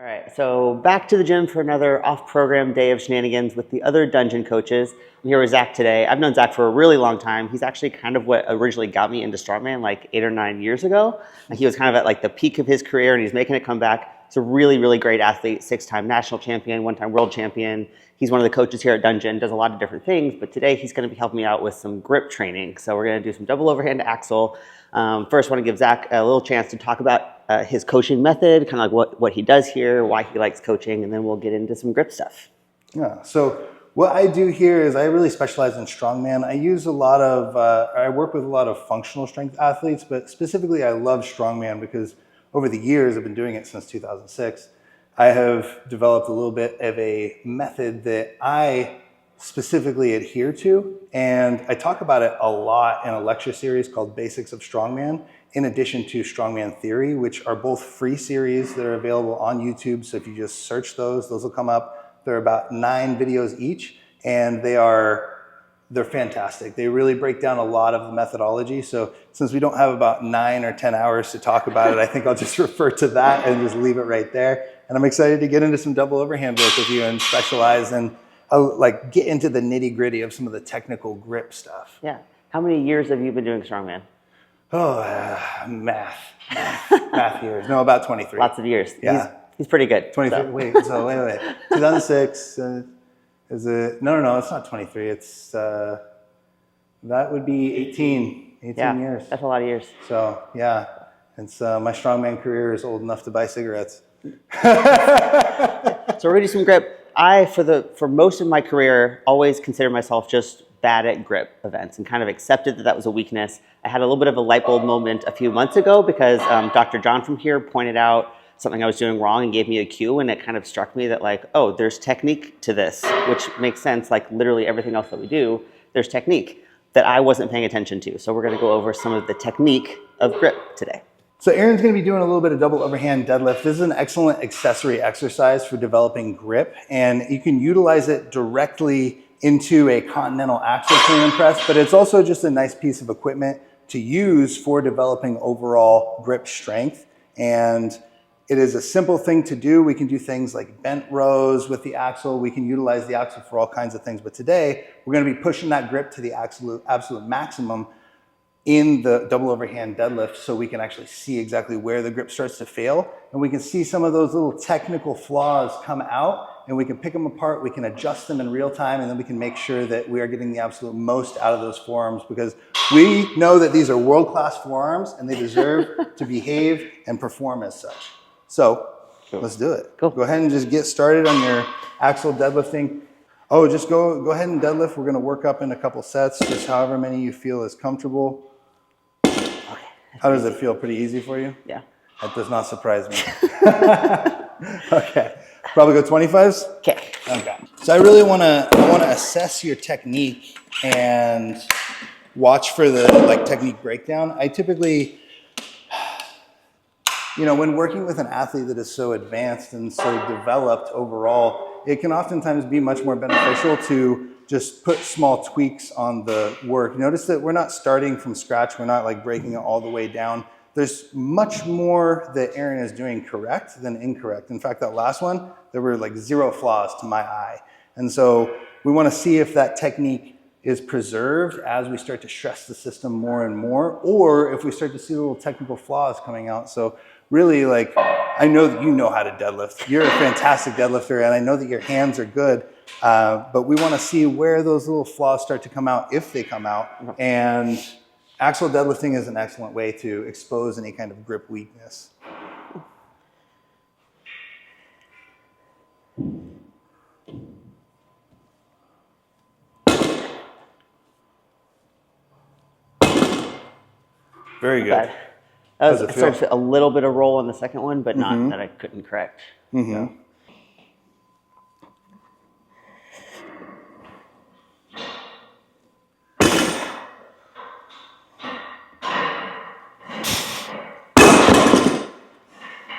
All right, so back to the gym for another off-program day of shenanigans with the other dungeon coaches. I'm here with Zack today. I've known Zack for a really long time. He's actually kind of what originally got me into strongman like 8 or 9 years ago. And he was kind of at like the peak of his career and he's making a comeback. He's a really, really great athlete, 6-time national champion, 1-time world champion. He's one of the coaches here at Dungeon, does a lot of different things, but today he's gonna be helping me out with some grip training. So we're gonna do some double overhand axle. First, I want to give Zack a little chance to talk about his coaching method, kind of like what he does here, why he likes coaching, and then we'll get into some grip stuff. Yeah, so what I do here is I really specialize in strongman. I use a lot of, I work with a lot of functional strength athletes, but specifically I love strongman because over the years, I've been doing it since 2006, I have developed a little bit of a method that I specifically adhere to, and I talk about it a lot in a lecture series called Basics of Strongman, in addition to Strongman Theory, which are both free series that are available on YouTube. So if you just search those will come up. They're about 9 videos each, and they're fantastic. They really break down a lot of the methodology. So since we don't have about 9 or 10 hours to talk about it, I think I'll just refer to that and just leave it right there. And I'm excited to get into some double overhand work with you and specialize and like get into the nitty gritty of some of the technical grip stuff. Yeah. How many years have you been doing strongman? Oh, math years. No, about 23. Lots of years. Yeah. He's pretty good. 23. So. Wait. 2006. Is it? No. It's not 23. It's that would be 18 years. That's a lot of years. So yeah, it's my strongman career is old enough to buy cigarettes. So we're gonna do some grip. For most of my career, always considered myself just bad at grip events and kind of accepted that was a weakness. I had a little bit of a light bulb moment a few months ago because Dr. John from here pointed out something I was doing wrong and gave me a cue, and it kind of struck me that like, oh, there's technique to this, which makes sense. Like literally everything else that we do, there's technique that I wasn't paying attention to. So we're gonna go over some of the technique of grip today. So Aaron's going to be doing a little bit of double overhand deadlift. This is an excellent accessory exercise for developing grip, and you can utilize it directly into a continental axle clean and press, but it's also just a nice piece of equipment to use for developing overall grip strength. And it is a simple thing to do. We can do things like bent rows with the axle. We can utilize the axle for all kinds of things, but today we're going to be pushing that grip to the absolute maximum in the double overhand deadlift so we can actually see exactly where the grip starts to fail, and we can see some of those little technical flaws come out, and we can pick them apart, we can adjust them in real time, and then we can make sure that we are getting the absolute most out of those forearms, because we know that these are world-class forearms and they deserve to behave and perform as such. So let's do it. Cool. Go ahead and just get started on your axle deadlifting. Oh, just go ahead and deadlift. We're going to work up in a couple sets, just however many you feel is comfortable. How does it feel? Pretty easy for you? Yeah. That does not surprise me. Okay. Probably go 25s? Okay. Okay. So I really want to assess your technique and watch for the technique breakdown. I typically, when working with an athlete that is so advanced and so developed overall, it can oftentimes be much more beneficial to just put small tweaks on the work. Notice that we're not starting from scratch. We're not breaking it all the way down. There's much more that Aaron is doing correct than incorrect. In fact, that last one, there were 0 flaws to my eye. And so we want to see if that technique is preserved as we start to stress the system more and more, or if we start to see little technical flaws coming out. So really, I know that you know how to deadlift. You're a fantastic deadlifter, and I know that your hands are good. But we want to see where those little flaws start to come out, if they come out. And axle deadlifting is an excellent way to expose any kind of grip weakness. Very good. I started to a little bit of roll on the second one, but not that I couldn't correct. Mm-hmm. So.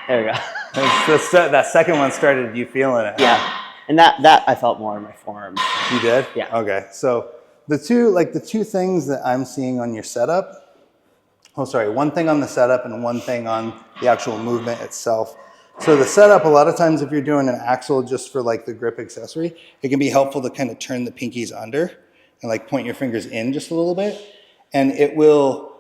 There we go. That second one started you feeling it. Yeah, and that I felt more in my forearms. You did? Yeah. Okay. So the two things that I'm seeing on your setup. Oh, sorry. One thing on the setup and one thing on the actual movement itself. So the setup, a lot of times if you're doing an axle just for like the grip accessory, it can be helpful to kind of turn the pinkies under and like point your fingers in just a little bit. And it will,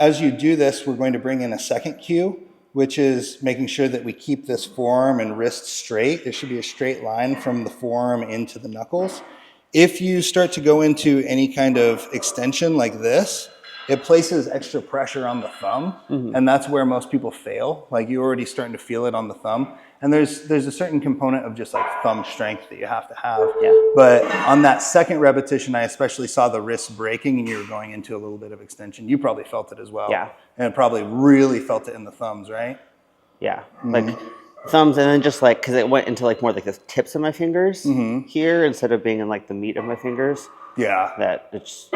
as you do this, we're going to bring in a second cue, which is making sure that we keep this forearm and wrist straight. There should be a straight line from the forearm into the knuckles. If you start to go into any kind of extension like this, it places extra pressure on the thumb, and that's where most people fail. Like you're already starting to feel it on the thumb. And there's a certain component of just like thumb strength that you have to have. Yeah. But on that second repetition, I especially saw the wrist breaking and you were going into a little bit of extension. You probably felt it as well. Yeah. And probably really felt it in the thumbs, right? Yeah. Like thumbs, and then just like, because it went into like more like the tips of my fingers here instead of being in like the meat of my fingers. Yeah. That it just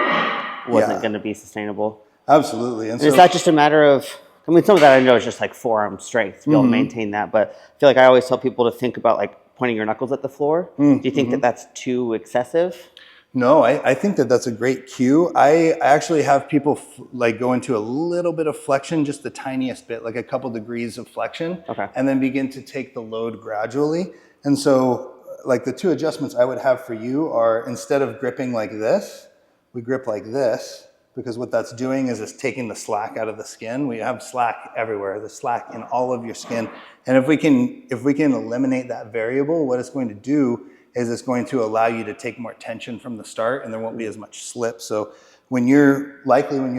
wasn't going to be sustainable. Absolutely. And so, is that just a matter of, I mean, some of that I know is just like forearm strength to be able to maintain that, but I feel like I always tell people to think about like pointing your knuckles at the floor. Do you think that that's too excessive? No, I think that that's a great cue. I actually have people like go into a little bit of flexion, just the tiniest bit, like a couple degrees of flexion, and then begin to take the load gradually. And so like the two adjustments I would have for you are, instead of gripping like this, we grip like this, because what that's doing is it's taking the slack out of the skin. We have slack everywhere, the slack in all of your skin. And if we can eliminate that variable, what it's going to do is it's going to allow you to take more tension from the start, and there won't be as much slip. So when you're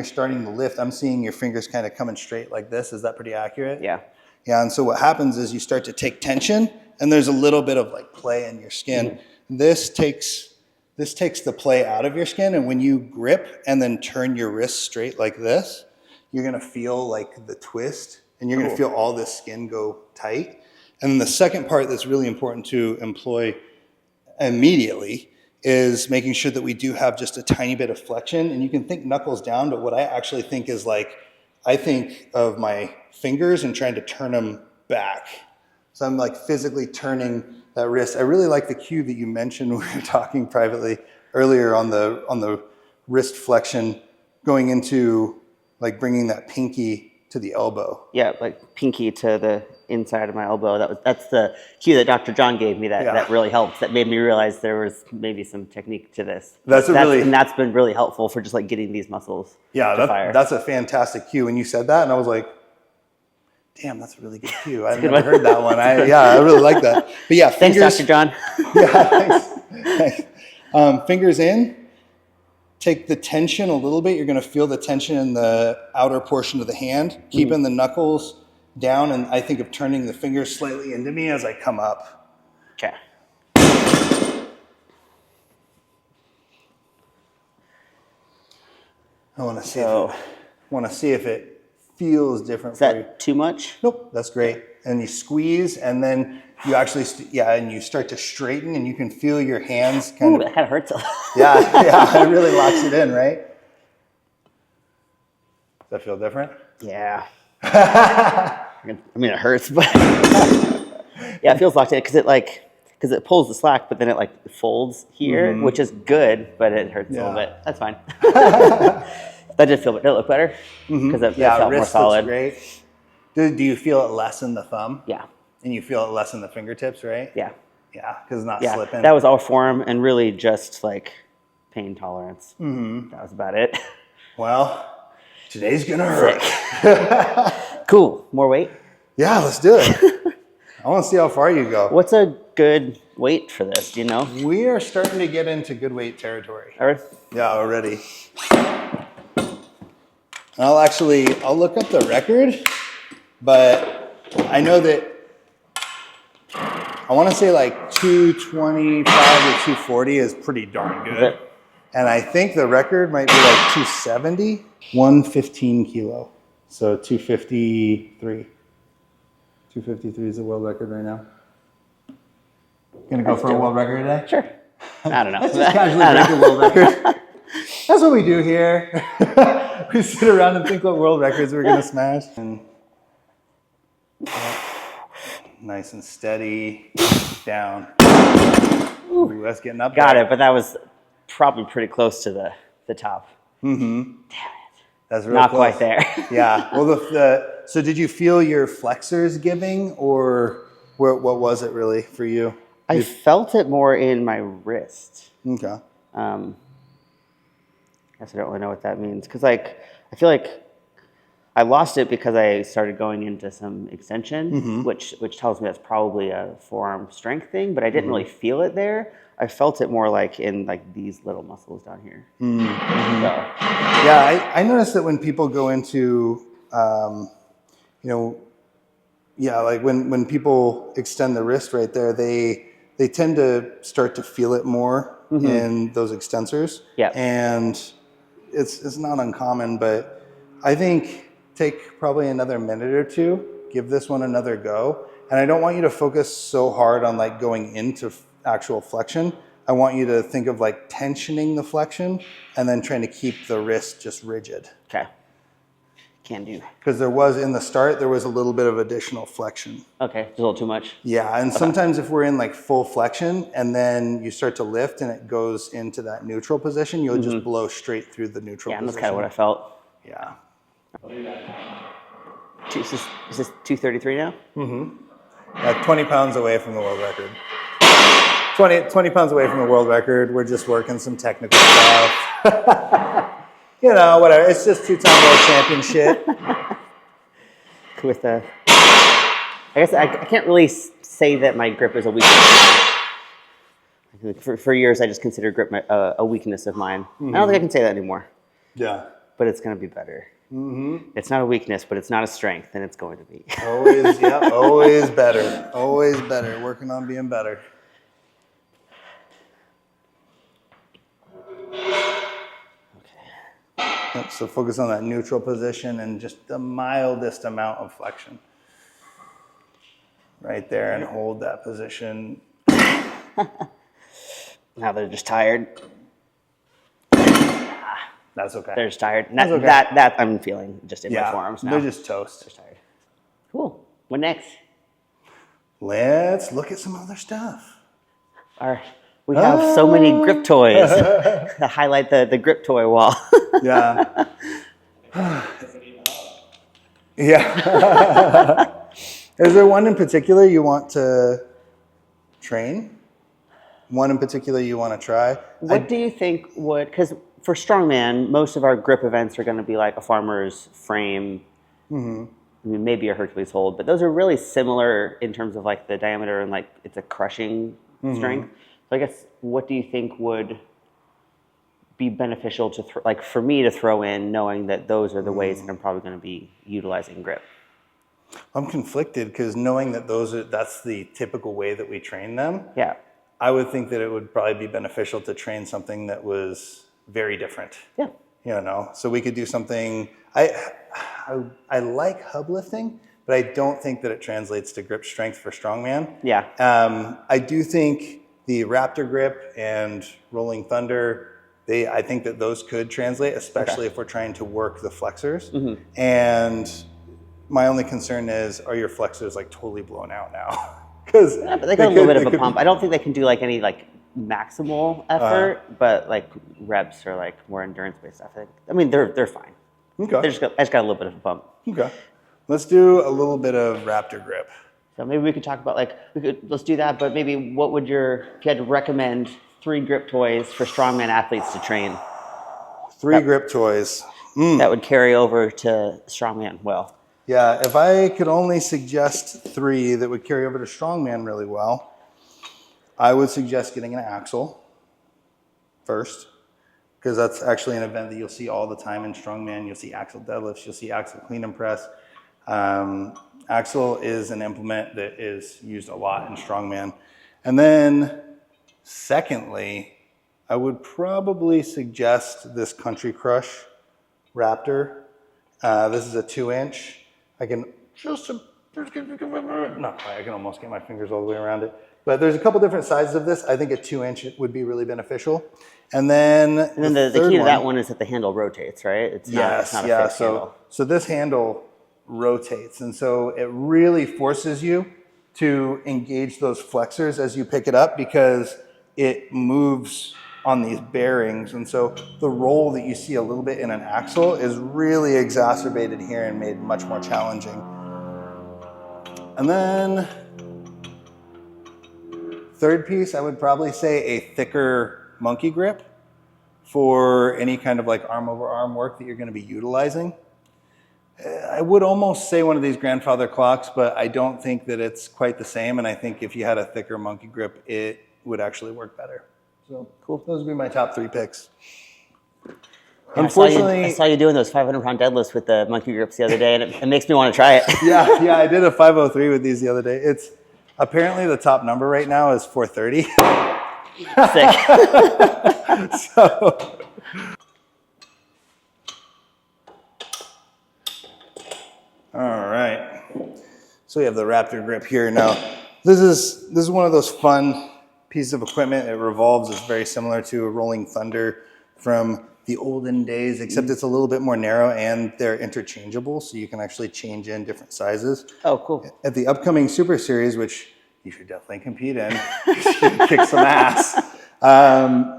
starting the lift, I'm seeing your fingers kind of coming straight like this. Is that pretty accurate? Yeah. Yeah, and so what happens is you start to take tension, and there's a little bit of like play in your skin. This takes the play out of your skin, and when you grip and then turn your wrist straight like this, you're gonna feel like the twist, and you're gonna feel all this skin go tight. And then the second part that's really important to employ immediately is making sure that we do have just a tiny bit of flexion. And you can think knuckles down, but what I actually think is like, I think of my fingers and trying to turn them back. So I'm like physically turning that wrist. I really like the cue that you mentioned when we were talking privately earlier on the wrist flexion, going into like bringing that pinky to the elbow. Yeah, like pinky to the inside of my elbow. That's the cue that Dr. John gave me that really helped. That made me realize there was maybe some technique to this. And that's been really helpful for just like getting these muscles to fire. That's a fantastic cue. When you said that, and I was like, damn, that's a really good cue. I've never heard that one. I really like that. But yeah, thanks, Dr. John. Yeah, thanks. Fingers in. Take the tension a little bit. You're going to feel the tension in the outer portion of the hand, keeping the knuckles down, and I think of turning the fingers slightly into me as I come up. Okay. I want to see if it feels different. Is that too much? Nope, that's great. And you squeeze, and then you actually, and you start to straighten, and you can feel your hands kind of. That kind of hurts a lot. Yeah, it really locks it in, right? Does that feel different? Yeah. I mean, it hurts, but yeah, it feels locked in because it pulls the slack, but then it like folds here, which is good, but it hurts a little bit. That's fine. That did feel, did it look better? Because it felt more solid. Looks great. Do you feel it less in the thumb? Yeah. And you feel it less in the fingertips, right? Yeah. Yeah, because it's not slipping. That was all form and really just like pain tolerance. That was about it. Well, today's gonna hurt. Cool. More weight? Yeah, let's do it. I want to see how far you go. What's a good weight for this? Do you know? We are starting to get into good weight territory. All right. Yeah, already. I'll look up the record, but I know that I want to say like 225 or 240 is pretty darn good. Okay. And I think the record might be like 270, 115 kilo. So 253. 253 is the world record right now. Gonna go for a world record today? Sure. I don't know. Let's just casually break the world record. That's what we do here. We sit around and think what world records we're gonna smash. And nice and steady, down. Ooh, that's getting up. Got it, but that was probably pretty close to the top. Damn it. That's real Not close. quite there. Yeah. Well, so did you feel your flexors giving, or What was it really for you? I felt it more in my wrist. Okay. I guess I don't really know what that means because like I feel like I lost it because I started going into some extension, which tells me that's probably a forearm strength thing, but I didn't really feel it there. I felt it more like in like these little muscles down here. So. Yeah, I noticed that when people go into, you know, yeah, like when people extend the wrist right there, they tend to start to feel it more in those extensors. Yeah. And it's not uncommon, but I think take probably another minute or two, give this one another go. And I don't want you to focus so hard on like going into actual flexion. I want you to think of like tensioning the flexion and then trying to keep the wrist just rigid. Okay. Can do. Because there was, in the start, there was a little bit of additional flexion. Okay, it's a little too much. Yeah, and sometimes if we're in like full flexion and then you start to lift and it goes into that neutral position, you'll just blow straight through the neutral position. Yeah, that's kind of what I felt. Yeah. Is this 233 now? 20 pounds away from the world record. 20 pounds away from the world record. We're just working some technical stuff. You know, whatever. It's just 2-time world championship. With I guess I can't really say that my grip is a weakness. For years, I just considered grip a weakness of mine. I don't think I can say that anymore. Yeah. But it's going to be better. It's not a weakness, but it's not a strength, and it's going to be. Always, yeah, always better. Always better. Working on being better. So focus on that neutral position and just the mildest amount of flexion. Right there, and hold that position. Now they're just tired. That's okay. They're just tired. That's okay. That I'm feeling just in my forearms now. They're just toast. They're tired. Cool. What next? Let's look at some other stuff. We have so many grip toys to highlight the grip toy wall. Yeah. Yeah. Is there one in particular you want to train? One in particular you want to try? What do you think would, because for strongman, most of our grip events are going to be like a farmer's frame, I mean, maybe a Hercules hold, but those are really similar in terms of like the diameter and like it's a crushing strength. So I guess, what do you think would be beneficial to, like for me to throw in, knowing that those are the ways that I'm probably going to be utilizing grip? I'm conflicted because knowing that that's the typical way that we train them. Yeah. I would think that it would probably be beneficial to train something that was very different. Yeah. You know, so we could do something. I like hub lifting, but I don't think that it translates to grip strength for strongman. Yeah. I do think the Raptor grip and Rolling Thunder, I think that those could translate, especially if we're trying to work the flexors. And my only concern is, are your flexors like totally blown out now? Because but they got a little bit of a pump. I don't think they can do like any like maximal effort, but like reps or like more endurance based stuff. I mean, they're fine. Okay. I just got a little bit of a pump. Okay. Let's do a little bit of Raptor grip. So maybe we could talk about let's do that. But maybe if you had to recommend 3 grip toys for strongman athletes to train? 3 grip toys. That would carry over to strongman well. Yeah, if I could only suggest 3 that would carry over to strongman really well, I would suggest getting an axle first, because that's actually an event that you'll see all the time in strongman. You'll see axle deadlifts, you'll see axle clean and press. Axle is an implement that is used a lot in strongman. And then secondly, I would probably suggest this Country Crush Raptor. This is a 2-inch. I can almost get my fingers all the way around it. But there's a couple different sizes of this. I think a 2-inch would be really beneficial. And then the key to that one is that the handle rotates, right? It's not a fixed handle. So this handle rotates, and so it really forces you to engage those flexors as you pick it up, because it moves on these bearings. And so the roll that you see a little bit in an axle is really exacerbated here and made much more challenging. And then Third piece, I would probably say a thicker monkey grip for any kind of like arm over arm work that you're going to be utilizing. I would almost say one of these grandfather clocks, but I don't think that it's quite the same. And I think if you had a thicker monkey grip, it would actually work better. So cool. Those would be my top 3 picks. Yeah, Unfortunately, I saw you doing those 500-pound deadlifts with the monkey grips the other day, and it makes me want to try it. yeah, I did a 503 with these the other day. It's apparently the top number right now is 430. Sick. So, all right. So we have the Raptor grip here. Now, this is one of those fun pieces of equipment. It revolves. It's very similar to a Rolling Thunder from the olden days, except it's a little bit more narrow and they're interchangeable, so you can actually change in different sizes. Oh, cool. At the upcoming Super Series, which you should definitely compete in, kick some ass,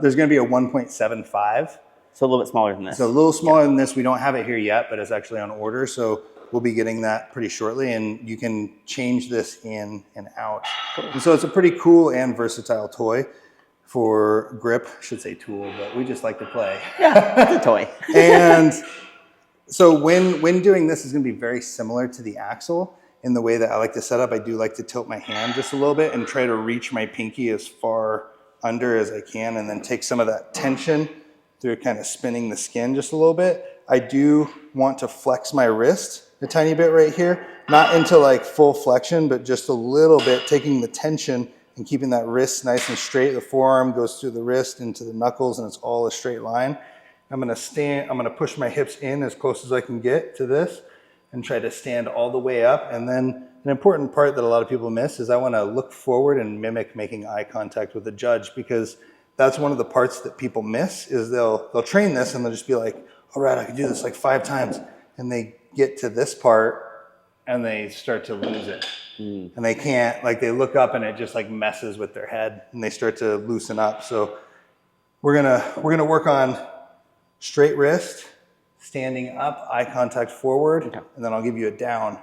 there's going to be a 1.75. So a little bit smaller than this. So a little smaller than this. We don't have it here yet, but it's actually on order, so we'll be getting that pretty shortly, and you can change this in and out. Cool. And so it's a pretty cool and versatile toy for grip. I should say tool, but we just like to play. Yeah, it's a toy. And so when doing this is going to be very similar to the axle in the way that I like to set up. I do like to tilt my hand just a little bit and try to reach my pinky as far under as I can, and then take some of that tension through kind of spinning the skin just a little bit. I do want to flex my wrist a tiny bit right here, not into like full flexion, but just a little bit, taking the tension and keeping that wrist nice and straight. The forearm goes through the wrist into the knuckles, and it's all a straight line. I'm gonna push my hips in as close as I can get to this and try to stand all the way up. And then an important part that a lot of people miss is I wanna look forward and mimic making eye contact with the judge, because that's one of the parts that people miss. Is they'll train this and they'll just be like, all right, I can do this like 5 times. And they get to this part and they start to lose it. And they can't, like they look up and it just like messes with their head and they start to loosen up. So we're gonna work on straight wrist, standing up, eye contact forward, and then I'll give you a down.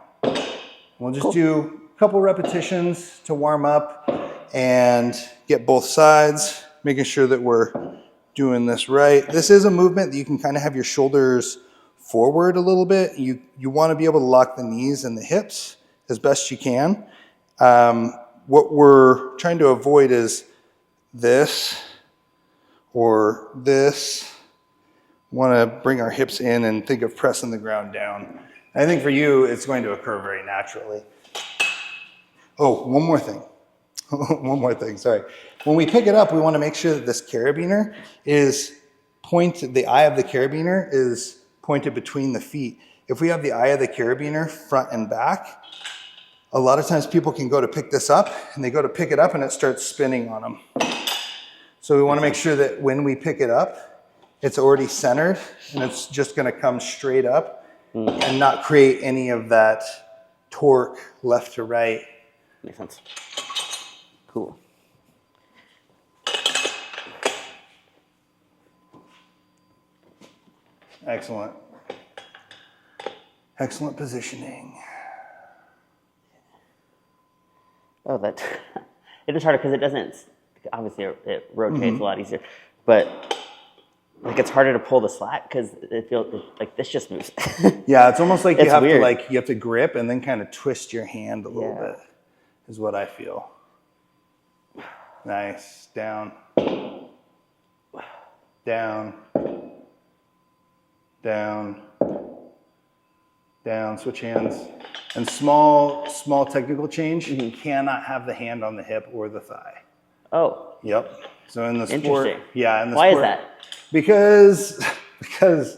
We'll just do a couple repetitions to warm up and get both sides, making sure that we're doing this right. This is a movement that you can kind of have your shoulders forward a little bit. You want to be able to lock the knees and the hips as best you can. What we're trying to avoid is this or this. Want to bring our hips in and think of pressing the ground down. I think for you, it's going to occur very naturally. Oh, one more thing. One more thing, sorry. When we pick it up, we want to make sure that this carabiner is pointed, the eye of the carabiner is pointed between the feet. If we have the eye of the carabiner front and back, a lot of times people can go to pick this up and they go to pick it up and it starts spinning on them. So we want to make sure that when we pick it up, it's already centered and it's just going to come straight up and not create any of that torque left to right. Makes sense. Cool. Excellent. Excellent positioning. Oh, that it is harder because it doesn't. Obviously, it rotates a lot easier, but like it's harder to pull the slack because it feels like this just moves. Yeah, it's almost like you have weird. to grip and then kind of twist your hand a little bit. Is what I feel. Nice. Down. Down. Down. Down. Switch hands. And small technical change. You cannot have the hand on the hip or the thigh. Oh. Yep. So in the sport, yeah. In the Why sport, is that? Because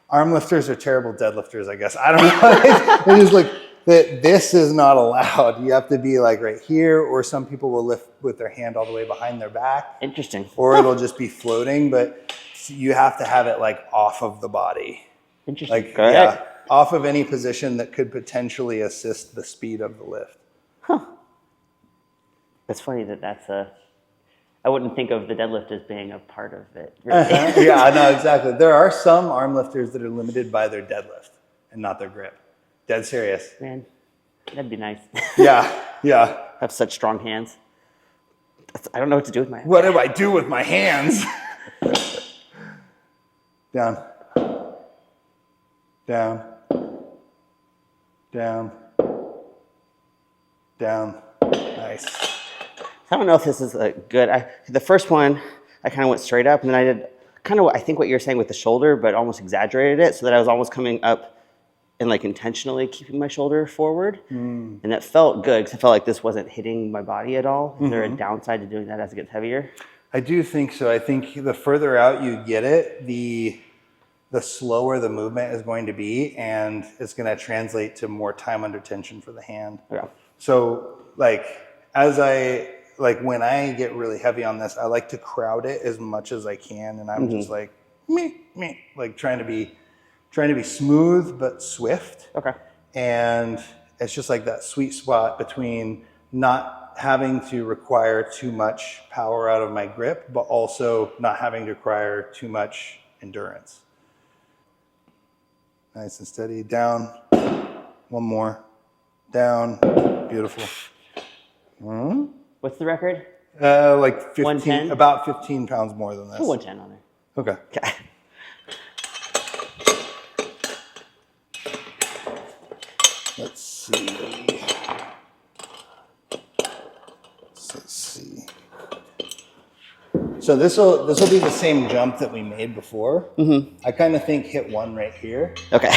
arm lifters are terrible deadlifters, I guess. I don't know. They just like that. This is not allowed. You have to be like right here, or some people will lift with their hand all the way behind their back. Interesting. Or it'll just be floating, but you have to have it like off of the body. Interesting. Like yeah, off of any position that could potentially assist the speed of the lift. Huh. That's funny that's a. I wouldn't think of the deadlift as being a part of it. Really. Yeah, no, exactly. There are some arm lifters that are limited by their deadlift and not their grip. Dead serious. Man, that'd be nice. Yeah. Have such strong hands. I don't know what to do with my hands. What do I do with my hands? Down. Down. Down. Down. Nice. I don't know if this is good. The first one, I kind of went straight up, and then I did kind of I think what you're saying with the shoulder, but almost exaggerated it so that I was almost coming up and like intentionally keeping my shoulder forward. And that felt good because I felt like this wasn't hitting my body at all. Is there a downside to doing that as it gets heavier? I do think so. I think the further out you get it, the slower the movement is going to be, and it's going to translate to more time under tension for the hand. Yeah. So like when I get really heavy on this, I like to crowd it as much as I can, and I'm just like like trying to be smooth but swift. Okay. And it's just like that sweet spot between not having to require too much power out of my grip, but also not having to require too much endurance. Nice and steady. Down. One more. Down. Beautiful. What's the record? Like 15, 110? about 15 pounds more than this. Put 110 on there. Okay. Okay. Let's see. Let's see. So this will be the same jump that we made before. I kind of think hit one right here. Okay.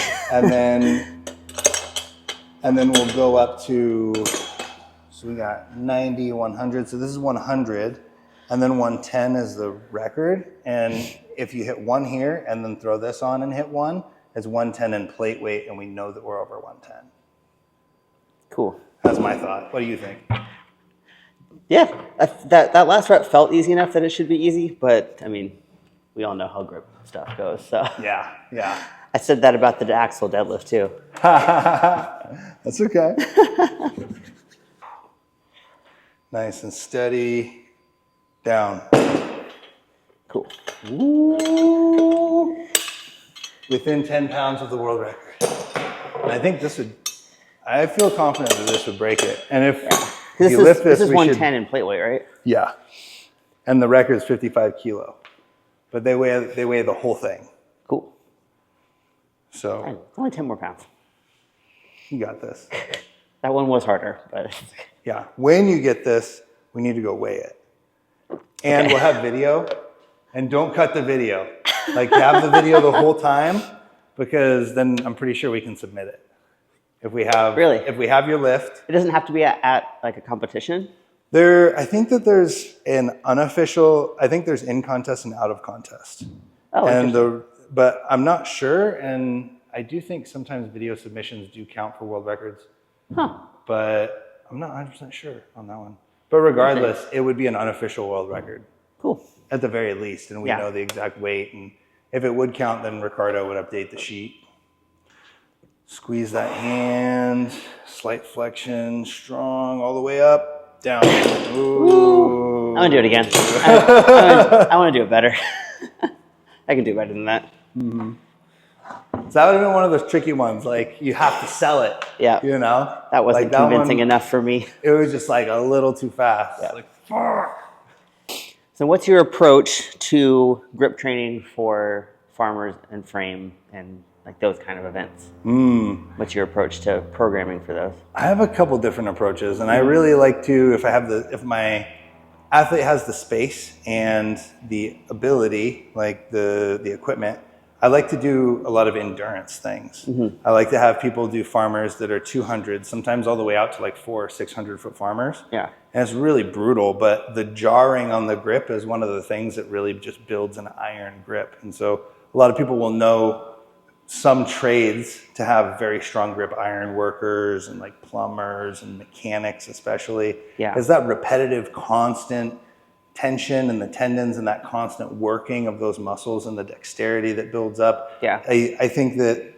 And then we'll go up to, so we got 90, 100. So this is 100, and then 110 is the record. And if you hit one here and then throw this on and hit one, it's 110 in plate weight, and we know that we're over 110. Cool. That's my thought. What do you think? Yeah, that last rep felt easy enough that it should be easy, but I mean, we all know how grip stuff goes. So Yeah. I said that about the axle deadlift too. That's okay. Nice and steady. Down. Cool. Ooh. Within 10 pounds of the world record. And I think I feel confident that this would break it. And if you lift this is 110 in plate weight, right? Yeah. And the record is 55 kilo. But they weigh the whole thing. Cool. So It's only 10 more pounds. you got this. That one was harder, but Yeah. When you get this, we need to go weigh it. And we'll have video. And don't cut the video. Like, have the video the whole time, because then I'm pretty sure we can submit it. If we have your lift. it doesn't have to be at like a competition. I think that there's there's in contest and out of contest. Oh, but I'm not sure, and I do think sometimes video submissions do count for world records. But I'm not 100% sure on that one. But regardless, it would be an unofficial world record. Cool. At the very least, and we know the exact weight, and if it would count, then Ricardo would update the sheet. Squeeze that hand, slight flexion, strong, all the way up, down. Ooh. I'm gonna do it again. I want to do it better. I can do better than that. So that would have been one of those tricky ones. Like, you have to sell it. Yeah. You know? That wasn't convincing enough for me. It was just like a little too fast. Yeah. Like, fuck. So what's your approach to grip training for farmers and frame and like those kind of events? What's your approach to programming for those? I have a couple different approaches, and I really like to, if my athlete has the space and the ability, like the equipment, I like to do a lot of endurance things. I like to have people do farmers that are 200, sometimes all the way out to like 400 or 600 foot farmers. Yeah. And it's really brutal, but the jarring on the grip is one of the things that really just builds an iron grip. And so a lot of people will know some trades to have very strong grip, iron workers and like plumbers and mechanics especially. Yeah. Is that repetitive, constant tension in the tendons and that constant working of those muscles and the dexterity that builds up. Yeah. I think that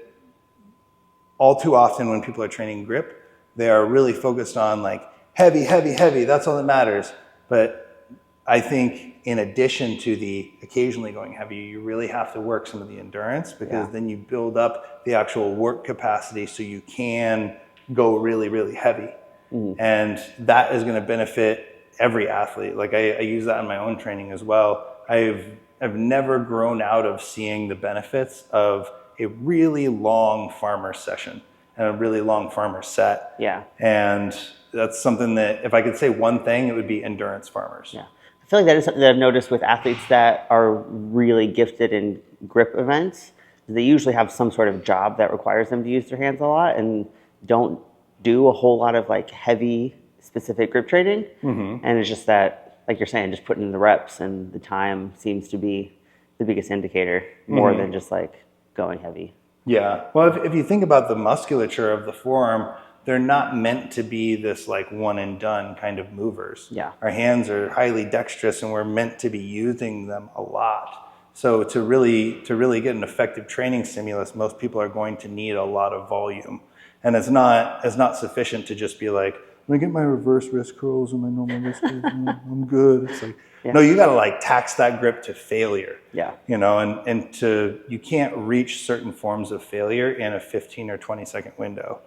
all too often when people are training grip, they are really focused on like heavy, heavy, heavy. That's all that matters. But I think in addition to the occasionally going heavy, you really have to work some of the endurance, because then you build up the actual work capacity so you can go really, really heavy. And that is going to benefit every athlete. Like I use that in my own training as well. I've never grown out of seeing the benefits of a really long farmer session and a really long farmer set. Yeah. And that's something that if I could say one thing, it would be endurance farmers. Yeah. I feel like that is something that I've noticed with athletes that are really gifted in grip events. They usually have some sort of job that requires them to use their hands a lot and don't do a whole lot of like heavy specific grip training. And it's just that, like you're saying, just putting in the reps and the time seems to be the biggest indicator more than just like going heavy. Yeah. Well, if you think about the musculature of the forearm, they're not meant to be this like one and done kind of movers. Yeah. Our hands are highly dexterous and we're meant to be using them a lot. So to really get an effective training stimulus, most people are going to need a lot of volume. And it's not sufficient to just be like, when I get my reverse wrist curls and my normal wrist curls, I'm good. It's like, no, you got to like tax that grip to failure. Yeah. You know, and you can't reach certain forms of failure in a 15 or 20 second window.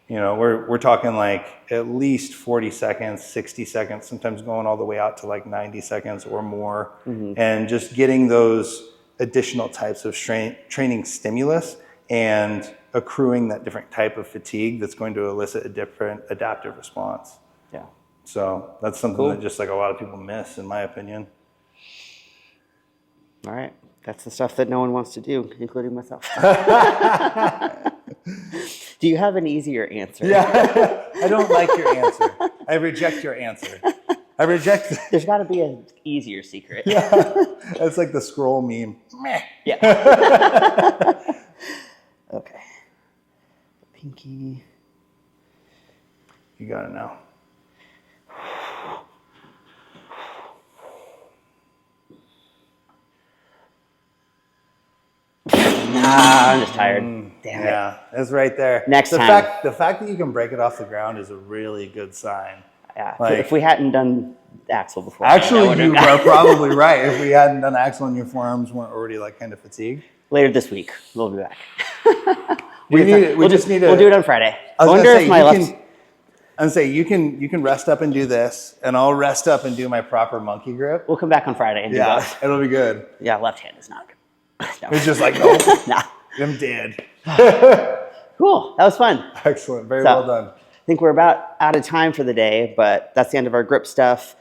You know, we're talking like at least 40 seconds, 60 seconds, sometimes going all the way out to like 90 seconds or more. And just getting those additional types of training stimulus and accruing that different type of fatigue that's going to elicit a different adaptive response. Yeah. So that's something that just like a lot of people miss, in my opinion. All right. That's the stuff that no one wants to do, including myself. Do you have an easier answer? Yeah. I don't like your answer. I reject your answer. I reject. There's got to be an easier secret. Yeah. That's like the scroll meme. Meh. Yeah. Okay. Pinky. You got it now. I'm just tired. Damn it. Yeah, it's right there. Next time. The fact that you can break it off the ground is a really good sign. Yeah. Like, if we hadn't done axle before. Actually, you are probably right. If we hadn't done axle and your forearms weren't already like kind of fatigued. Later this week, we'll be back. We'll do it on Friday. I was wonder gonna if my left. I'm saying you can rest up and do this, and I'll rest up and do my proper monkey grip. We'll come back on Friday and do that. It'll be good. Yeah, left hand is not good. No. It's just like, nope, Nah. I'm dead. Cool. That was fun. Excellent. Very well done. I think we're about out of time for the day, but that's the end of our grip stuff.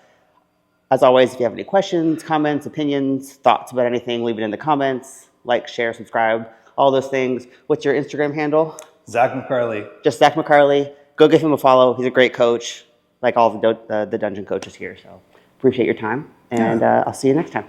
As always, if you have any questions, comments, opinions, thoughts about anything, leave it in the comments. Like, share, subscribe, all those things. What's your Instagram handle? Zack McCarley. Just Zack McCarley. Go give him a follow. He's a great coach, like all the dungeon coaches here. So appreciate your time, and I'll see you next time.